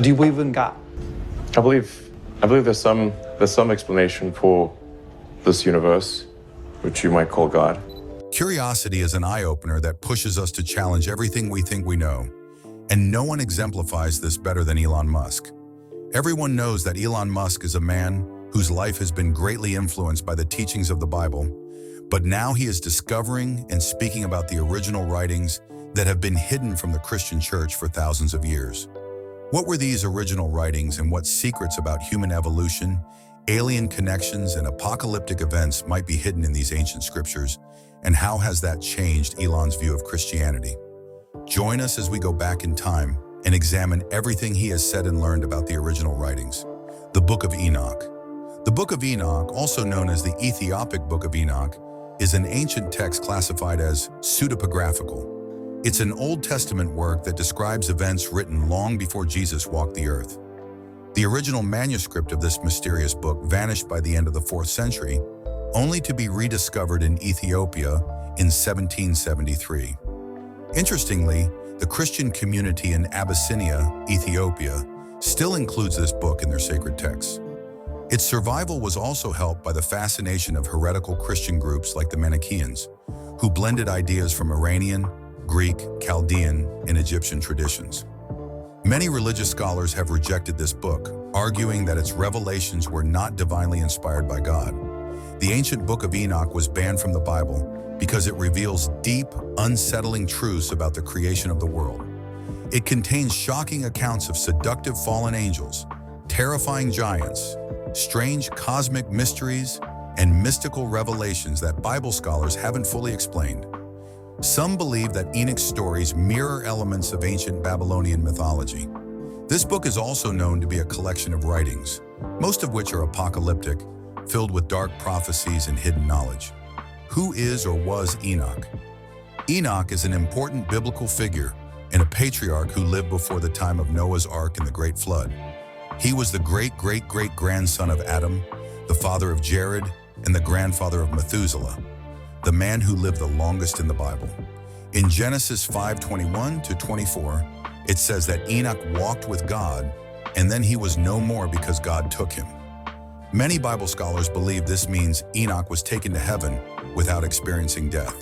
do you believe in God? I believe there's some explanation for this universe, which you might call God. Curiosity is an eye-opener that pushes us to challenge everything we think we know. And no one exemplifies this better than Elon Musk. Everyone knows that Elon Musk is a man whose life has been greatly influenced by the teachings of the Bible, but now he is discovering and speaking about the original writings that have been hidden from the Christian church for thousands of years. What were these original writings, and what secrets about human evolution, alien connections, and apocalyptic events might be hidden in these ancient scriptures, and how has that changed Elon's view of Christianity? Join us as we go back in time and examine everything he has said and learned about the original writings. The Book of Enoch. The Book of Enoch, also known as the Ethiopic Book of Enoch, is an ancient text classified as pseudepigraphical. It's an Old Testament work that describes events written long before Jesus walked the earth. The original manuscript of this mysterious book vanished by the end of the 4th century, only to be rediscovered in Ethiopia in 1773. Interestingly, the Christian community in Abyssinia, Ethiopia, still includes this book in their sacred texts. Its survival was also helped by the fascination of heretical Christian groups like the Manichaeans, who blended ideas from Iranian, Greek, Chaldean, and Egyptian traditions. Many religious scholars have rejected this book, arguing that its revelations were not divinely inspired by God. The ancient Book of Enoch was banned from the Bible because it reveals deep, unsettling truths about the creation of the world. It contains shocking accounts of seductive fallen angels, terrifying giants, strange cosmic mysteries, and mystical revelations that Bible scholars haven't fully explained. Some believe that Enoch's stories mirror elements of ancient Babylonian mythology. This book is also known to be a collection of writings, most of which are apocalyptic, filled with dark prophecies and hidden knowledge. Who is or was Enoch? Enoch is an important biblical figure and a patriarch who lived before the time of Noah's Ark and the Great Flood. He was the great-great-great-grandson of Adam, the father of Jared, and the grandfather of Methuselah, the man who lived the longest in the Bible. In Genesis 5:21-24, it says that Enoch walked with God, and then he was no more because God took him. Many Bible scholars believe this means Enoch was taken to heaven without experiencing death.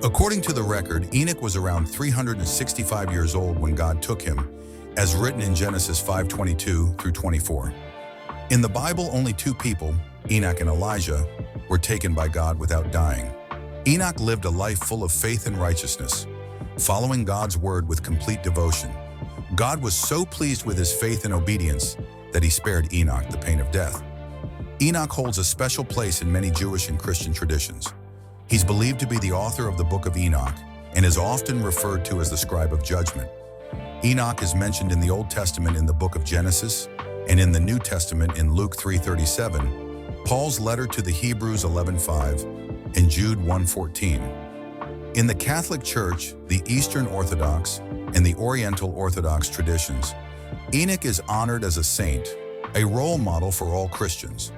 According to the record, Enoch was around 365 years old when God took him, as written in Genesis 5:22-24. In the Bible, only 2 people, Enoch and Elijah, were taken by God without dying. Enoch lived a life full of faith and righteousness, following God's word with complete devotion. God was so pleased with his faith and obedience that he spared Enoch the pain of death. Enoch holds a special place in many Jewish and Christian traditions. He's believed to be the author of the Book of Enoch and is often referred to as the scribe of judgment. Enoch is mentioned in the Old Testament in the book of Genesis and in the New Testament in Luke 3:37, Paul's letter to the Hebrews 11:5, and Jude 1:14. In the Catholic Church, the Eastern Orthodox, and the Oriental Orthodox traditions, Enoch is honored as a saint, a role model for all Christians.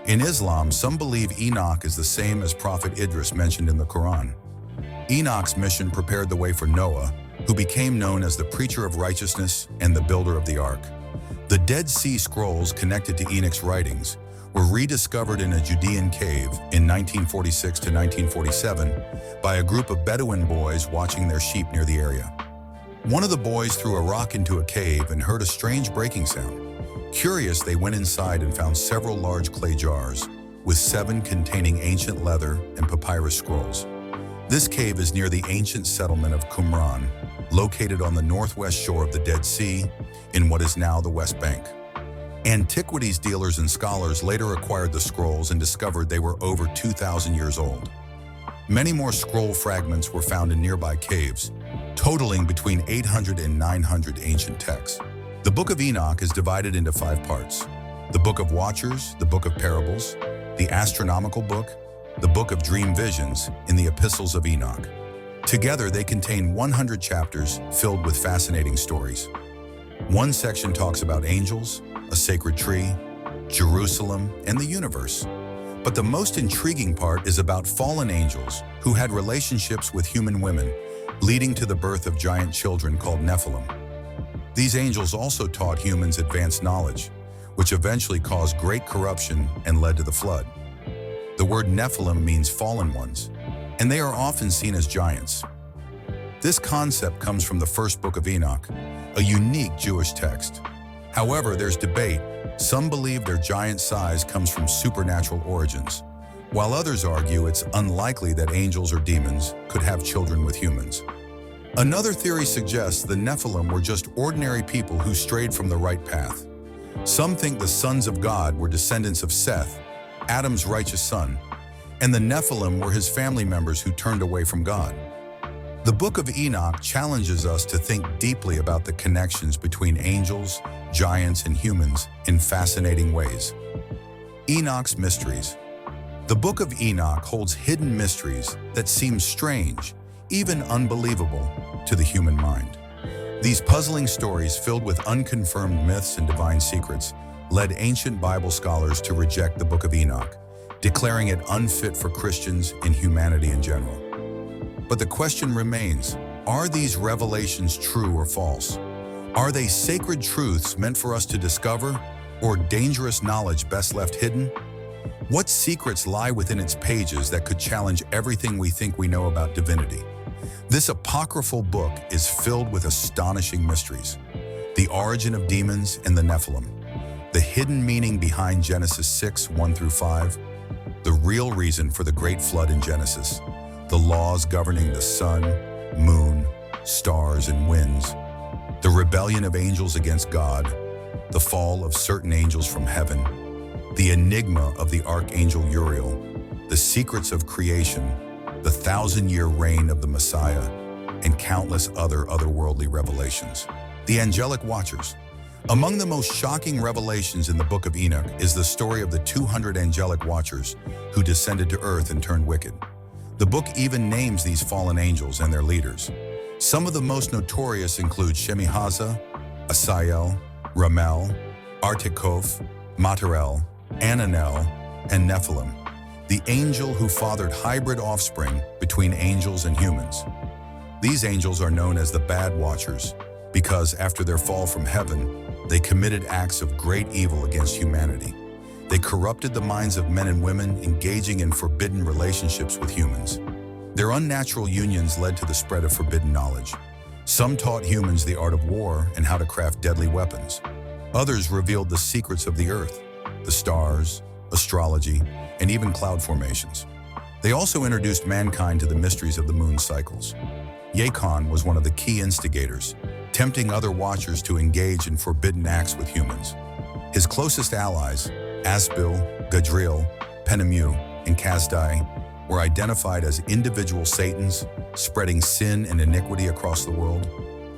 In Islam, some believe Enoch is the same as Prophet Idris mentioned in the Quran. Enoch's mission prepared the way for Noah, who became known as the preacher of righteousness and the builder of the ark. The Dead Sea Scrolls connected to Enoch's writings were rediscovered in a Judean cave in 1946 to 1947 by a group of Bedouin boys watching their sheep near the area. One of the boys threw a rock into a cave and heard a strange breaking sound. Curious, they went inside and found several large clay jars, with 7 containing ancient leather and papyrus scrolls. This cave is near the ancient settlement of Qumran, located on the northwest shore of the Dead Sea in what is now the West Bank. Antiquities dealers and scholars later acquired the scrolls and discovered they were over 2,000 years old. Many more scroll fragments were found in nearby caves, totaling between 800 and 900 ancient texts. The Book of Enoch is divided into 5 parts: the Book of Watchers, the Book of Parables, the Astronomical Book, the Book of Dream Visions, and the Epistles of Enoch. Together, they contain 100 chapters filled with fascinating stories. One section talks about angels, a sacred tree, Jerusalem, and the universe. But the most intriguing part is about fallen angels who had relationships with human women, leading to the birth of giant children called Nephilim. These angels also taught humans advanced knowledge, which eventually caused great corruption and led to the flood. The word Nephilim means fallen ones, and they are often seen as giants. This concept comes from the first book of Enoch, a unique Jewish text. However, there's debate. Some believe their giant size comes from supernatural origins, while others argue it's unlikely that angels or demons could have children with humans. Another theory suggests the Nephilim were just ordinary people who strayed from the right path. Some think the sons of God were descendants of Seth, Adam's righteous son, and the Nephilim were his family members who turned away from God. The Book of Enoch challenges us to think deeply about the connections between angels, giants, and humans in fascinating ways. Enoch's mysteries. The Book of Enoch holds hidden mysteries that seem strange, even unbelievable, to the human mind. These puzzling stories, filled with unconfirmed myths and divine secrets, led ancient Bible scholars to reject the Book of Enoch, declaring it unfit for Christians and humanity in general. But the question remains, are these revelations true or false? Are they sacred truths meant for us to discover, or dangerous knowledge best left hidden? What secrets lie within its pages that could challenge everything we think we know about divinity? This apocryphal book is filled with astonishing mysteries. The origin of demons and the Nephilim, the hidden meaning behind Genesis 6:1-5, the real reason for the great flood in Genesis, the laws governing the sun, moon, stars, and winds, the rebellion of angels against God, the fall of certain angels from heaven, the enigma of the archangel Uriel, the secrets of creation, the 1,000-year reign of the Messiah, and countless other otherworldly revelations. The angelic watchers. Among the most shocking revelations in the Book of Enoch is the story of the 200 angelic watchers who descended to earth and turned wicked. The book even names these fallen angels and their leaders. Some of the most notorious include Shemihaza, Asael, Ramel, Artikoph, Matarel, Ananel, and Nephilim, the angel who fathered hybrid offspring between angels and humans. These angels are known as the bad watchers because after their fall from heaven, they committed acts of great evil against humanity. They corrupted the minds of men and women, engaging in forbidden relationships with humans. Their unnatural unions led to the spread of forbidden knowledge. Some taught humans the art of war and how to craft deadly weapons. Others revealed the secrets of the earth, the stars, astrology, and even cloud formations. They also introduced mankind to the mysteries of the moon cycles. Yacon was one of the key instigators, tempting other watchers to engage in forbidden acts with humans. His closest allies, Asbil, Gadriel, Penemu, and Kazdai, were identified as individual Satans, spreading sin and iniquity across the world.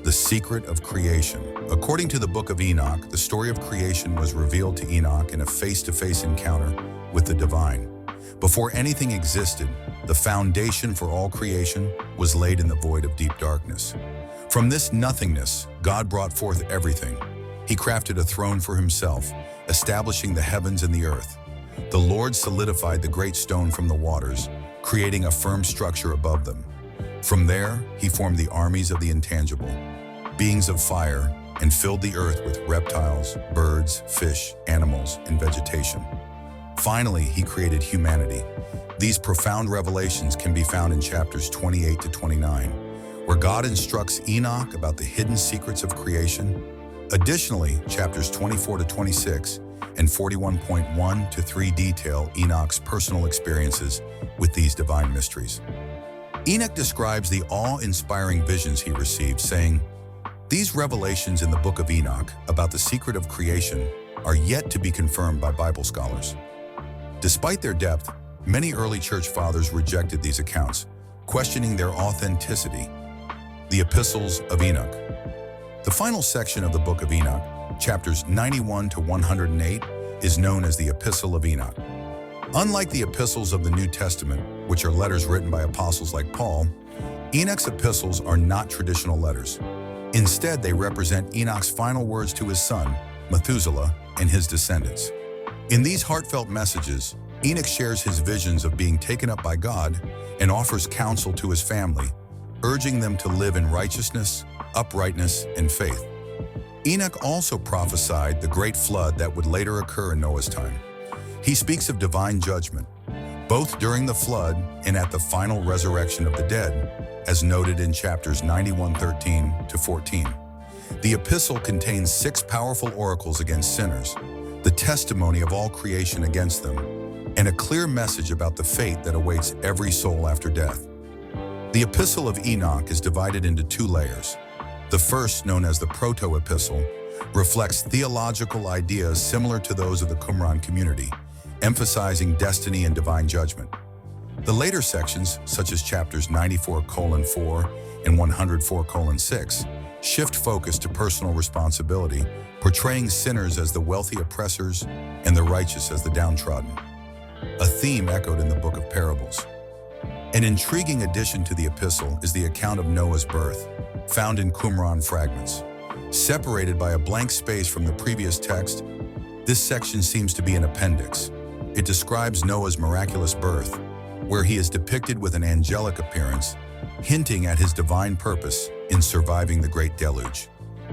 The secret of creation. According to the Book of Enoch, the story of creation was revealed to Enoch in a face-to-face encounter with the divine. Before anything existed, the foundation for all creation was laid in the void of deep darkness. From this nothingness, God brought forth everything. He crafted a throne for himself, establishing the heavens and the earth. The Lord solidified the great stone from the waters, creating a firm structure above them. From there, he formed the armies of the intangible, beings of fire, and filled the earth with reptiles, birds, fish, animals, and vegetation. Finally, he created humanity. These profound revelations can be found in chapters 28-29, where God instructs Enoch about the hidden secrets of creation. Additionally, chapters 24-26 and 41.1-3 detail Enoch's personal experiences with these divine mysteries. Enoch describes the awe-inspiring visions he received, saying, "These revelations in the Book of Enoch about the secret of creation are yet to be confirmed by Bible scholars." Despite their depth, many early church fathers rejected these accounts, questioning their authenticity. The Epistles of Enoch. The final section of the Book of Enoch, chapters 91-108, is known as the Epistle of Enoch. Unlike the epistles of the New Testament, which are letters written by apostles like Paul, Enoch's epistles are not traditional letters. Instead, they represent Enoch's final words to his son, Methuselah, and his descendants. In these heartfelt messages, Enoch shares his visions of being taken up by God and offers counsel to his family, urging them to live in righteousness, uprightness, and faith. Enoch also prophesied the great flood that would later occur in Noah's time. He speaks of divine judgment, both during the flood and at the final resurrection of the dead, as noted in chapters 91:13 to 14. The epistle contains 6 powerful oracles against sinners, the testimony of all creation against them, and a clear message about the fate that awaits every soul after death. The Epistle of Enoch is divided into 2 layers. The first, known as the Proto-Epistle, reflects theological ideas similar to those of the Qumran community, emphasizing destiny and divine judgment. The later sections, such as chapters 94:4 and 104:6, shift focus to personal responsibility, portraying sinners as the wealthy oppressors and the righteous as the downtrodden, a theme echoed in the Book of Parables. An intriguing addition to the epistle is the account of Noah's birth, found in Qumran fragments. Separated by a blank space from the previous text, this section seems to be an appendix. It describes Noah's miraculous birth, where he is depicted with an angelic appearance, hinting at his divine purpose in surviving the Great Deluge.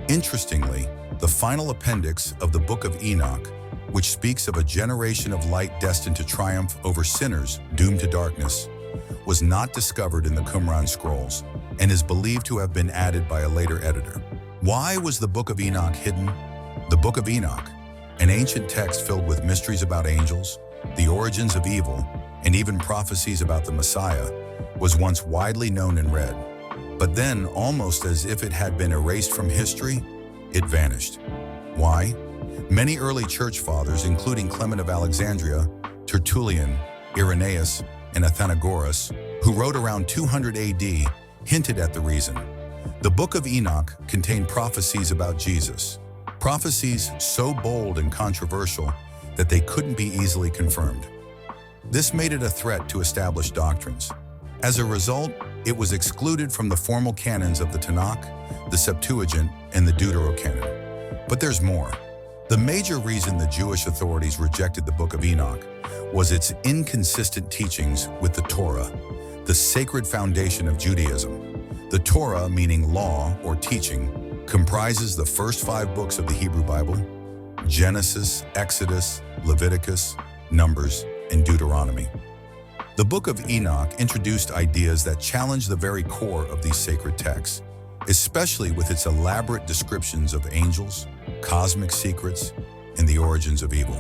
Interestingly, the final appendix of the Book of Enoch, which speaks of a generation of light destined to triumph over sinners doomed to darkness, was not discovered in the Qumran scrolls and is believed to have been added by a later editor. Why was the Book of Enoch hidden? The Book of Enoch, an ancient text filled with mysteries about angels, the origins of evil, and even prophecies about the Messiah, was once widely known and read. But then, almost as if it had been erased from history, it vanished. Why? Many early church fathers, including Clement of Alexandria, Tertullian, Irenaeus, and Athenagoras, who wrote around 200 AD, hinted at the reason. The Book of Enoch contained prophecies about Jesus, prophecies so bold and controversial that they couldn't be easily confirmed. This made it a threat to established doctrines. As a result, it was excluded from the formal canons of the Tanakh, the Septuagint, and the Deuterocanon. But there's more. The major reason the Jewish authorities rejected the Book of Enoch was its inconsistent teachings with the Torah, the sacred foundation of Judaism. The Torah, meaning law or teaching, comprises the first 5 books of the Hebrew Bible: Genesis, Exodus, Leviticus, Numbers, and Deuteronomy. The Book of Enoch introduced ideas that challenged the very core of these sacred texts, especially with its elaborate descriptions of angels, cosmic secrets, and the origins of evil.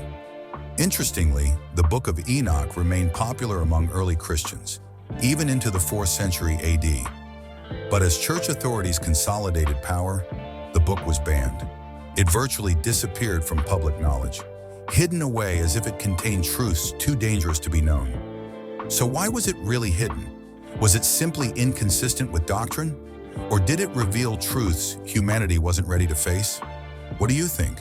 Interestingly, the Book of Enoch remained popular among early Christians, even into the 4th century AD. But as church authorities consolidated power, the book was banned. It virtually disappeared from public knowledge, hidden away as if it contained truths too dangerous to be known. So why was it really hidden? Was it simply inconsistent with doctrine? Or did it reveal truths humanity wasn't ready to face? What do you think?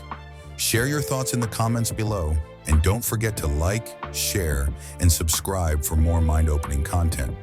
Share your thoughts in the comments below, and don't forget to like, share, and subscribe for more mind-opening content.